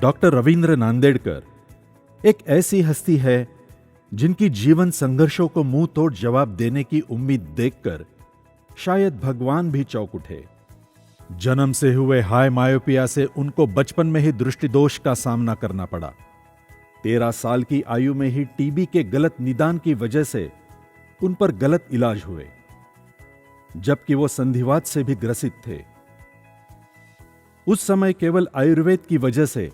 Doctor Ravindra Nandedkar एक ऐसी हस्ती है जिनकी जीवन संघर्षों को मुंह तोड़ जवाब देने की उम्मीद देखकर शायद भगवान भी चौंक उठे। जन्म से हुए हाई मायोपिया से उनको बचपन में ही दृष्टिदोष का सामना करना पड़ा। 13 साल की आयु में ही टीबी के गलत निदान की वजह से उन पर गलत इलाज हुए, जबकि वो संधिवात से भी ग्रसित थे। उस समय केवल आयुर्वेद की वजह से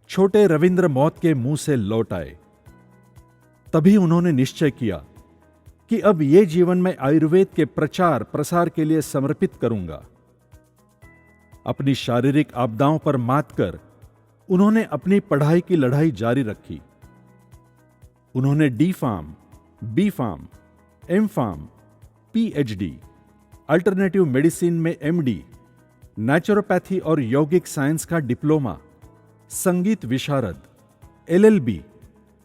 छोटे रविंद्र मौत के मुंह से लौट आए। तभी उन्होंने निश्चय किया कि अब ये जीवन में आयुर्वेद के प्रचार प्रसार के लिए समर्पित करूंगा। अपनी शारीरिक आपदाओं पर मात कर उन्होंने अपनी पढ़ाई की लड़ाई जारी रखी। उन्होंने D pharm, B pharm, M pharm, PhD, alternative medicine में एमडी, नेचुरोपैथी और यौगिक साइंस का डिप्लोमा, संगीत विशारद, एलएलबी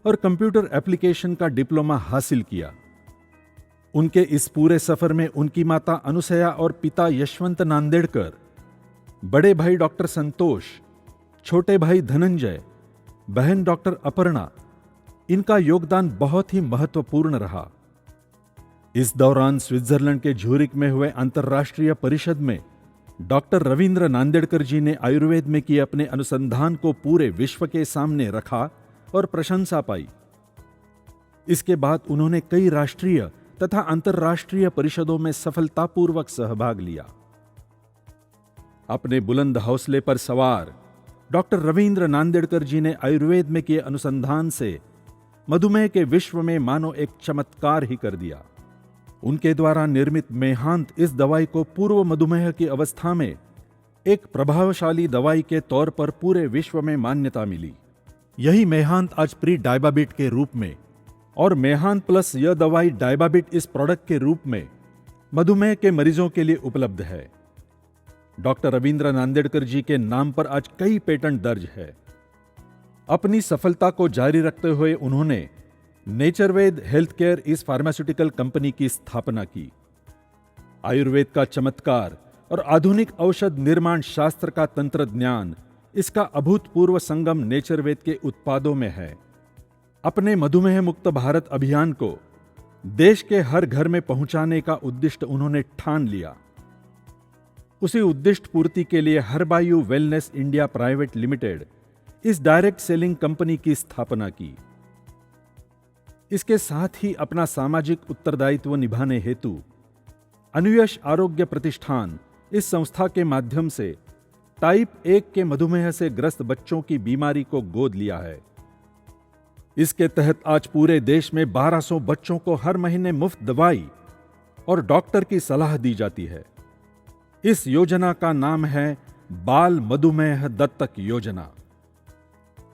और कंप्यूटर एप्लीकेशन का डिप्लोमा हासिल किया। उनके इस पूरे सफर में उनकी माता अनुसया और पिता यशवंत नांदेड़कर, बड़े भाई डॉक्टर संतोष, छोटे भाई धनंजय, बहन डॉक्टर अपर्णा, इनका योगदान बहुत ही महत्वपूर्ण रहा। इस दौरान स्विट्जरलैंड के ज्यूरिक में हुए अंतर्राष्ट्रीय परिषद में डॉक्टर रवींद्र नांदेड़कर जी ने आयुर्वेद में किए अपने अनुसंधान को पूरे विश्व के सामने रखा और प्रशंसा पाई। इसके बाद उन्होंने कई राष्ट्रीय तथा अंतर्राष्ट्रीय परिषदों में सफलतापूर्वक सहभाग लिया। अपने बुलंद हौसले पर सवार डॉक्टर रवींद्र नांदेड़कर जी ने आयुर्वेद में किए अनुसंधान से मधुमेह के विश्व में मानो एक चमत्कार ही कर दिया। उनके द्वारा निर्मित मेहांत इस दवाई को पूर्व मधुमेह की अवस्था में एक प्रभावशाली दवाई के तौर पर पूरे विश्व में मान्यता मिली। यही मेहांत आज प्री डायबाबिट के रूप में और मेहांत प्लस यह दवाई डायबाबिट इस प्रोडक्ट के रूप में मधुमेह के मरीजों के लिए उपलब्ध है। डॉक्टर रवींद्र नांदेड़कर जी के नाम पर आज कई पेटेंट दर्ज है। अपनी सफलता को जारी रखते हुए उन्होंने नेचरवेद हेल्थ केयर इस फार्मास्यूटिकल कंपनी की स्थापना की। आयुर्वेद का चमत्कार और आधुनिक औषध निर्माण शास्त्र का तंत्र ज्ञान, इसका अभूतपूर्व संगम नेचरवेद के उत्पादों में है। अपने मधुमेह मुक्त भारत अभियान को देश के हर घर में पहुंचाने का उद्दिष्ट उन्होंने ठान लिया। उसी उद्दिष्ट पूर्ति के लिए हर्बायु वेलनेस इंडिया प्राइवेट लिमिटेड इस डायरेक्ट सेलिंग कंपनी की स्थापना की। इसके साथ ही अपना सामाजिक उत्तरदायित्व निभाने हेतु अनुयश आरोग्य प्रतिष्ठान इस संस्था के माध्यम से टाइप 1 के मधुमेह से ग्रस्त बच्चों की बीमारी को गोद लिया है। इसके तहत आज पूरे देश में 1200 बच्चों को हर महीने मुफ्त दवाई और डॉक्टर की सलाह दी जाती है। इस योजना का नाम है बाल मधुमेह दत्तक योजना।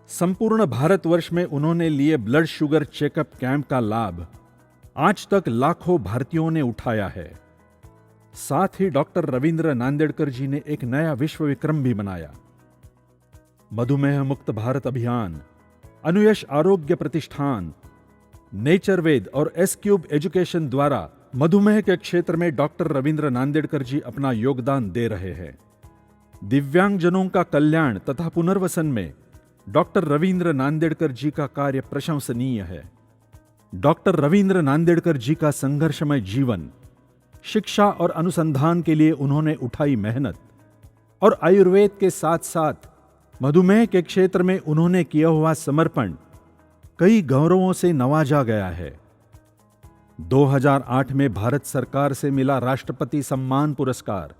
संपूर्ण भारतवर्ष में उन्होंने लिए ब्लड शुगर चेकअप कैंप का लाभ आज तक लाखों भारतीयों ने उठाया है। साथ ही डॉक्टर रवींद्र नांदेड़कर जी ने एक नया विश्व विक्रम भी बनाया। मधुमेह मुक्त भारत अभियान, अनुयश आरोग्य प्रतिष्ठान, नेचरवेद और एस-क्यूब एजुकेशन द्वारा मधुमेह के क्षेत्र में डॉक्टर रवींद्र नांदेड़कर जी अपना योगदान दे रहे हैं। दिव्यांगजनों का कल्याण तथा पुनर्वसन में डॉक्टर रवींद्र नांदेड़कर जी का कार्य प्रशंसनीय है। डॉक्टर रवींद्र नांदेड़कर जी का संघर्षमय जीवन, शिक्षा और अनुसंधान के लिए उन्होंने उठाई मेहनत और आयुर्वेद के साथ साथ मधुमेह के क्षेत्र में उन्होंने किया हुआ समर्पण कई गौरवों से नवाजा गया है। 2008 में भारत सरकार से मिला राष्ट्रपति सम्मान पुरस्कार,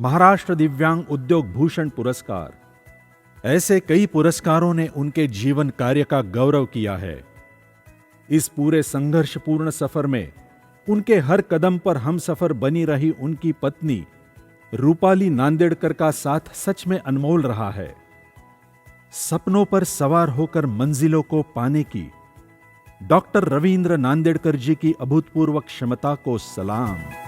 महाराष्ट्र दिव्यांग उद्योग भूषण पुरस्कार, ऐसे कई पुरस्कारों ने उनके जीवन कार्य का गौरव किया है। इस पूरे संघर्षपूर्ण सफर में उनके हर कदम पर हमसफर बनी रही उनकी पत्नी रूपाली नांदेड़कर का साथ सच में अनमोल रहा है। सपनों पर सवार होकर मंजिलों को पाने की डॉक्टर रवींद्र नांदेड़कर जी की अभूतपूर्व क्षमता को सलाम।